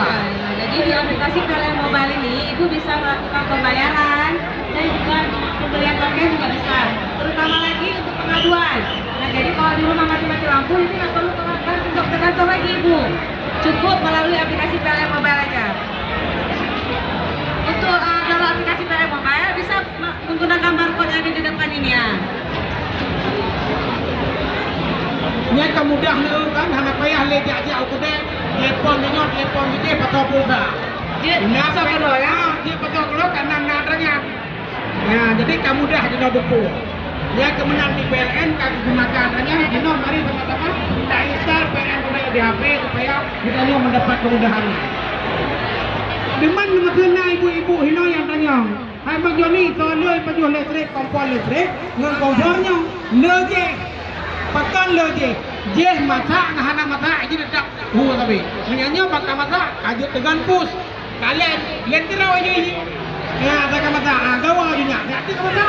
Nah, jadi di aplikasi PLN Mobile ini Ibu bisa melakukan pembayaran dan juga pembelian token juga bisa, terutama lagi untuk pengaduan. Nah, jadi kalau di rumah mati-mati lampu itu nggak perlu ke kantor lagi Ibu, cukup melalui aplikasi PLN Mobile aja. Untuk kalau aplikasi PLN Mobile bisa menggunakan barcode yang ada di depan ini ya. Nya kemudah nih kan, anak payah lejak aja aku deh, telepon ini patah pulsa. Dia pasok kedua ya? Dia patah kedua karena nadanya. Nah, jadi kemudah di buku. Ya kemudian di PLN kami gunakan adanya, Dino mari sama-sama kita install PLN di HP supaya kita mendapat kemudahannya. Deman nama ibu-ibu hino yang tanya, hai Bang Joni, soalnya penjual listrik, kompor listrik, ngan kompornya, lege, pakan lege, jeh masak, ngahana masak, aja dedak, tapi, menyanyi bakal masak, kajut dengan pus, kalian, lihat kira aja ini, ya ada kamata, gawa aja nyak, hati kamata,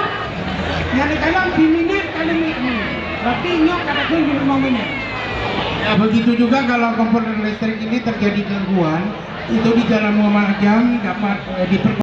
nyari kalian diminat kalian ini, berarti nyok kata pun di 5 menit. Ya begitu juga kalau komponen listrik ini terjadi gangguan, itu di dalam 5 jam dapat diperbaiki.